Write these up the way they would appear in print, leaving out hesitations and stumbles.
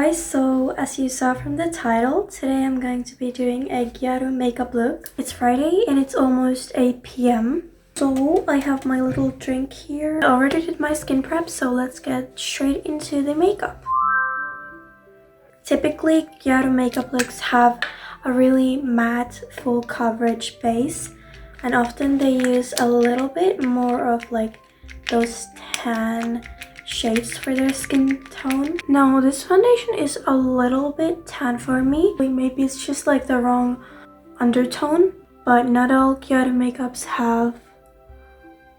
guys, so as you saw from the title, today I'm going to be doing a Gyaru makeup look. It's Friday and it's almost 8 p.m. So I have my little drink here. I already did my skin prep, so let's get straight into the makeup. Typically, Gyaru makeup looks have a really matte, full coverage base, and often they use a little bit more of like those tan shades for their skin tone. Now this foundation is a little bit tan for me. Maybe it's just like the wrong undertone, but not all Gyaru makeups have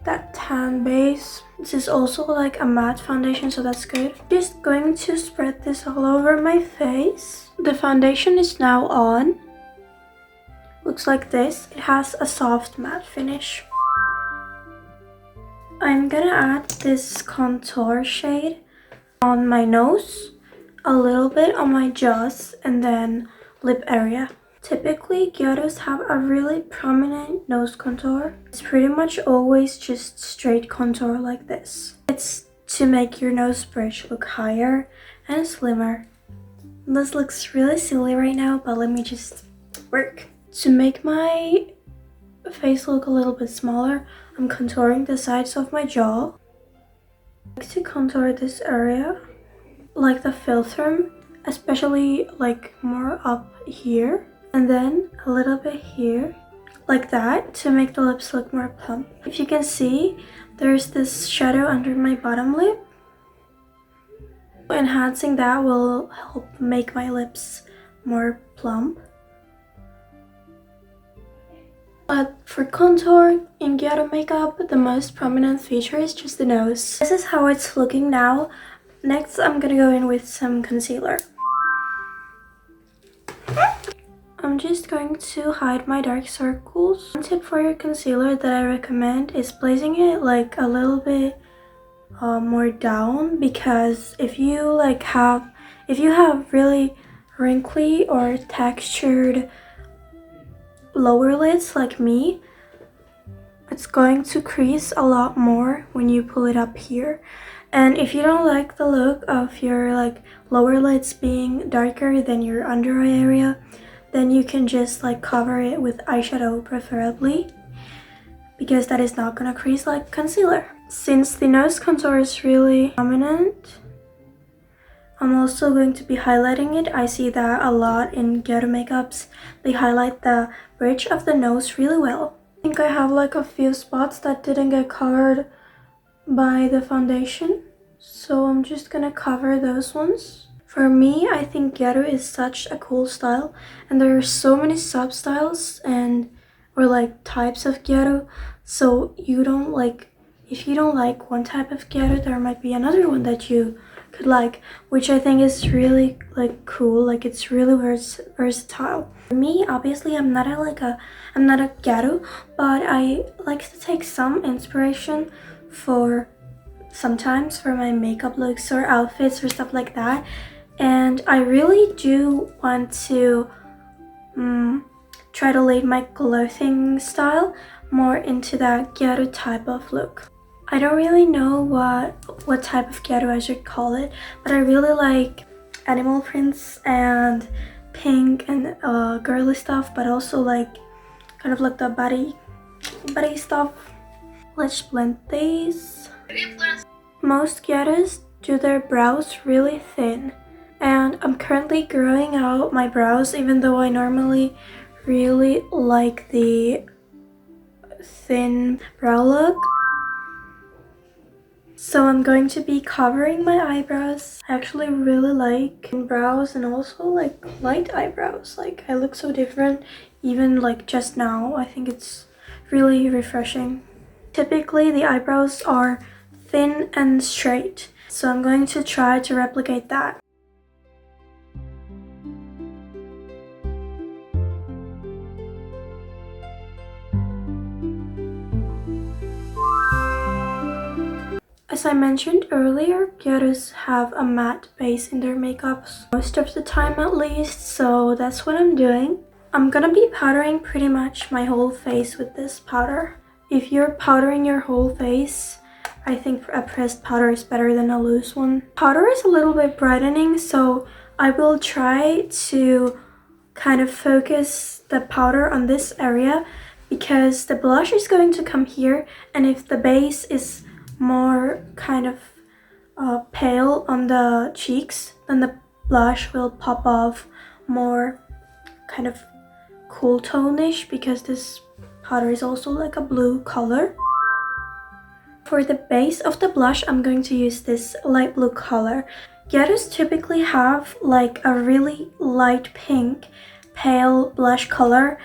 that tan base. This is also like a matte foundation, so that's good. Just going to spread this all over my face. The foundation is now on. Looks like this. It has a soft matte finish. I'm gonna add this contour shade on my nose, a little bit on my jaws, and then lip area. Typically, Gyarus have a really prominent nose contour. It's pretty much always just straight contour like this. It's to make your nose bridge look higher and slimmer. This looks really silly right now, but let me just work. To make my face look a little bit smaller, I'm contouring the sides of my jaw. I like to contour this area, like the filter, especially like more up here, and then a little bit here, like that, to make the lips look more plump. If you can see, there's this shadow under my bottom lip. Enhancing that will help make my lips more plump. But for contour in Gyaru makeup, the most prominent feature is just the nose. This is how it's looking now. Next, I'm gonna go in with some concealer. I'm just going to hide my dark circles. One tip for your concealer that I recommend is placing it like a little bit more down, because if you have really wrinkly or textured lower lids like me, it's going to crease a lot more when you pull it up here. And if you don't like the look of your like lower lids being darker than your under eye area, then you can just like cover it with eyeshadow preferably, because that is not gonna crease like concealer. Since the nose contour is really prominent, I'm also going to be highlighting it. I see that a lot in Gyaru makeups. They highlight the bridge of the nose really well. I think I have like a few spots that didn't get covered by the foundation, so I'm just gonna cover those ones. For me, I think Gyaru is such a cool style, and there are so many sub-styles or like types of Gyaru, so if you don't like one type of Gyaru, there might be another one that you could like, which I think is really like cool. Like, it's really versatile. For me, obviously, I'm not a Gyaru, but I like to take some inspiration sometimes for my makeup looks or outfits or stuff like that. And I really do want to try to lead my clothing style more into that Gyaru type of look. I don't really know what type of Gyaru I should call it, but I really like animal prints and pink and girly stuff, but also like kind of like the body stuff. Let's blend these. Most Gyarus do their brows really thin, and I'm currently growing out my brows, even though I normally really like the thin brow look. So I'm going to be covering my eyebrows. I actually really like brows and also like light eyebrows. Like, I look so different even like just now. I think it's really refreshing. Typically the eyebrows are thin and straight, so I'm going to try to replicate that. As I mentioned earlier, Gyarus have a matte base in their makeups, most of the time at least, so that's what I'm doing. I'm gonna be powdering pretty much my whole face with this powder. If you're powdering your whole face, I think a pressed powder is better than a loose one. Powder is a little bit brightening, so I will try to kind of focus the powder on this area because the blush is going to come here, and if the base is more kind of pale on the cheeks, then the blush will pop off more kind of cool tone-ish because this powder is also like a blue color. For the base of the blush, I'm going to use this light blue color. Gyarus typically have like a really light pink, pale blush color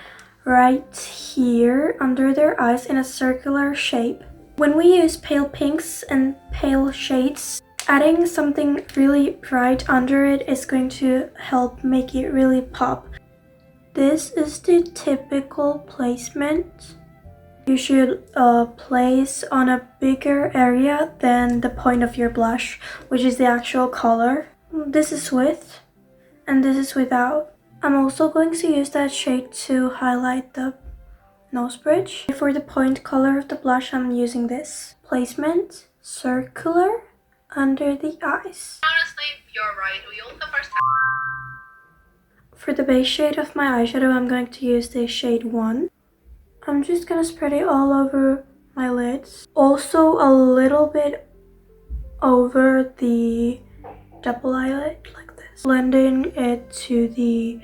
right here under their eyes in a circular shape. When we use pale pinks and pale shades, adding something really bright under it is going to help make it really pop. This is the typical placement. You should place on a bigger area than the point of your blush, which is the actual color. This is with, and this is without. I'm also going to use that shade to highlight the nose bridge. For the point color of the blush, I'm using this. Placement, circular, under the eyes. Honestly, you're right. We all have our style. For the base shade of my eyeshadow, I'm going to use the shade 1. I'm just gonna spread it all over my lids. Also a little bit over the double eyelid like this. Blending it to the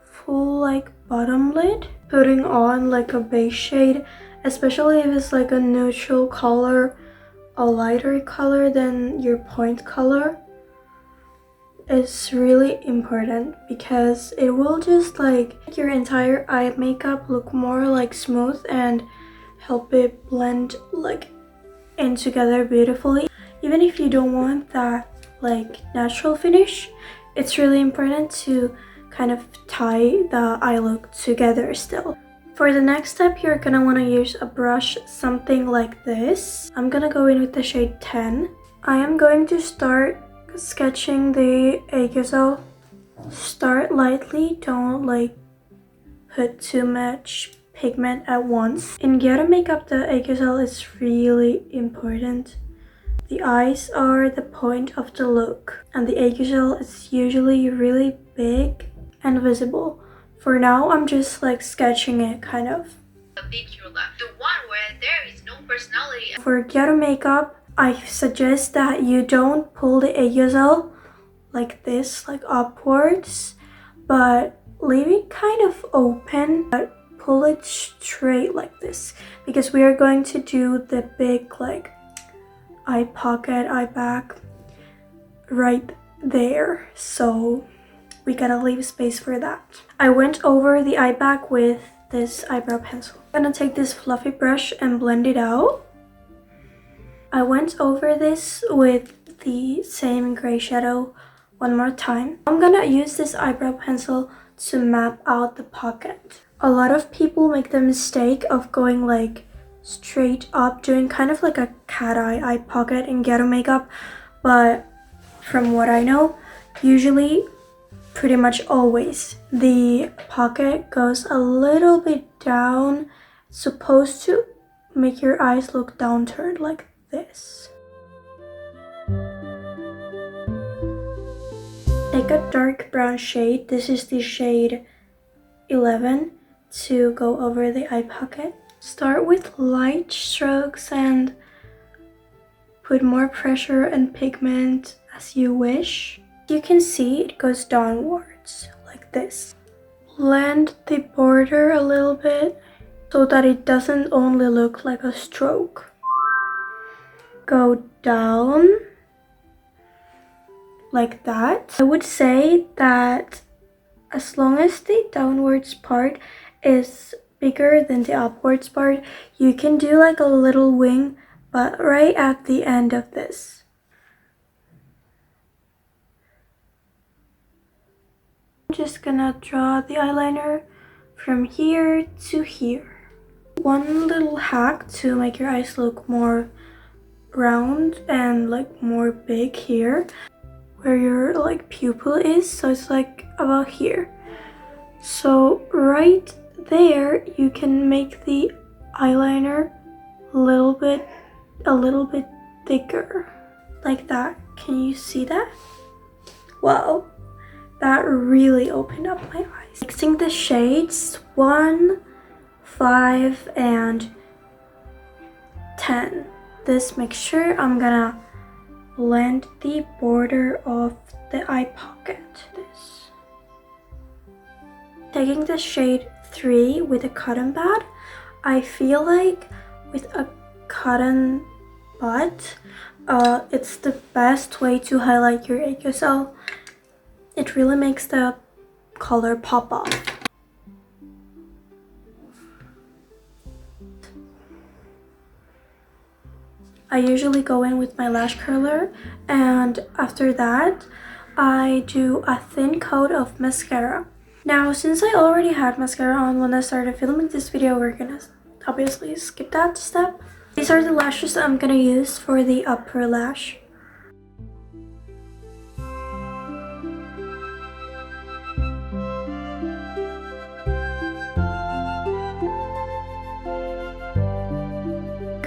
full like bottom lid. Putting on like a base shade, especially if it's like a neutral color, a lighter color than your point color, is really important because it will just like make your entire eye makeup look more like smooth and help it blend like in together beautifully. Even if you don't want that like natural finish, it's really important to kind of tie the eye look together still. For the next step, you're gonna want to use a brush something like this. I'm gonna go in with the shade 10. I am going to start sketching the aegazole. Start lightly, don't like put too much pigment at once. In Gyaru Makeup, the aegazole is really important. The eyes are the point of the look, and the aegazole is usually really big and visible. For now, I'm just like sketching it kind of. The picture left, the one where there is no personality. For Gyaru Makeup, I suggest that you don't pull the aegazole like this, like upwards, but leave it kind of open, but pull it straight like this, because we are going to do the big like eye pocket, eye bag right there, so we gotta leave space for that. I went over the eye bag with this eyebrow pencil. I'm gonna take this fluffy brush and blend it out. I went over this with the same gray shadow one more time. I'm gonna use this eyebrow pencil to map out the pocket. A lot of people make the mistake of going like straight up, doing kind of like a cat eye pocket in Gyaru Makeup, but from what I know, usually, pretty much always, the pocket goes a little bit down. It's supposed to make your eyes look downturned like this. Take a dark brown shade, this is the shade 11, to go over the eye pocket. Start with light strokes and put more pressure and pigment as you wish. You can see it goes downwards like this. Blend the border a little bit so that it doesn't only look like a stroke. Go down like that. I would say that as long as the downwards part is bigger than the upwards part, you can do like a little wing, but right at the end of this. I'm just gonna draw the eyeliner from here to here. One little hack to make your eyes look more round and like more big here, where your like pupil is, so it's like about here. So right there you can make the eyeliner a little bit thicker like that. Can you see that? Wow, That really opened up my eyes. Mixing the shades 1, 5, and 10. This mixture, I'm gonna blend the border of the eye pocket. This. Taking the shade 3 with a cotton bud, I feel like with a cotton bud, it's the best way to highlight your YESSTYLE. It really makes the color pop off. I usually go in with my lash curler, and after that I do a thin coat of mascara. Now, since I already had mascara on when I started filming this video, we're gonna obviously skip that step. These are the lashes I'm gonna use for the upper lash.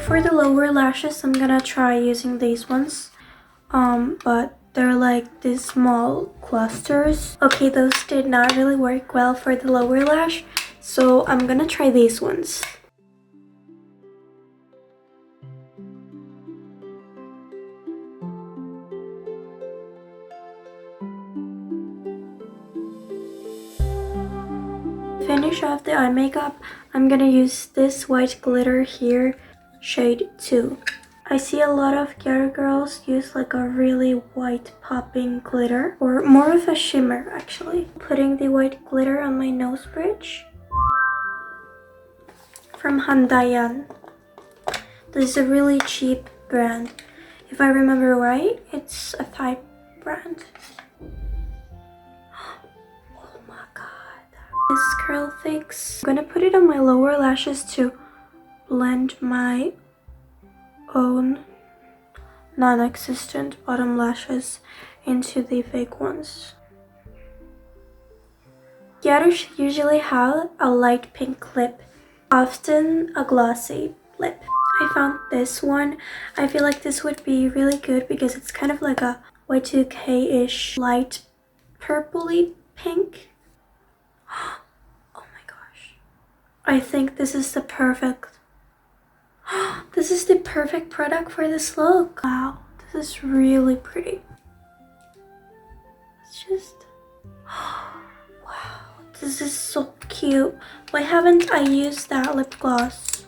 For the lower lashes, I'm gonna try using these ones, but they're like these small clusters. Okay, those did not really work well for the lower lash, so I'm gonna try these ones. Finish off the eye makeup, I'm gonna use this white glitter here, shade 2. I see a lot of Gyaru girls use like a really white popping glitter, or more of a shimmer actually. Putting the white glitter on my nose bridge from Handayan. This is a really cheap brand. If I remember right, it's a Thai brand. Oh my god. This curl fix. I'm gonna put it on my lower lashes to blend my own non-existent bottom lashes into the fake ones. Gyaru usually have a light pink lip, often a glossy lip. I found this one. I feel like this would be really good because it's kind of like a Y2K-ish light purpley pink. Oh my gosh. I think this is the perfect product for this look. Wow, this is really pretty. It's just, wow, this is so cute. Why haven't I used that lip gloss?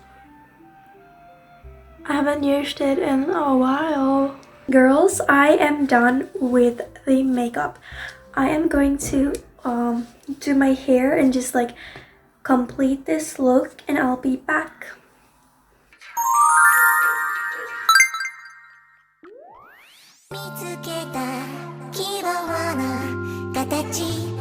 I haven't used it in a while. Girls, I am done with the makeup. I am going to do my hair and just like complete this look, and I'll be back. 見つけた希望の形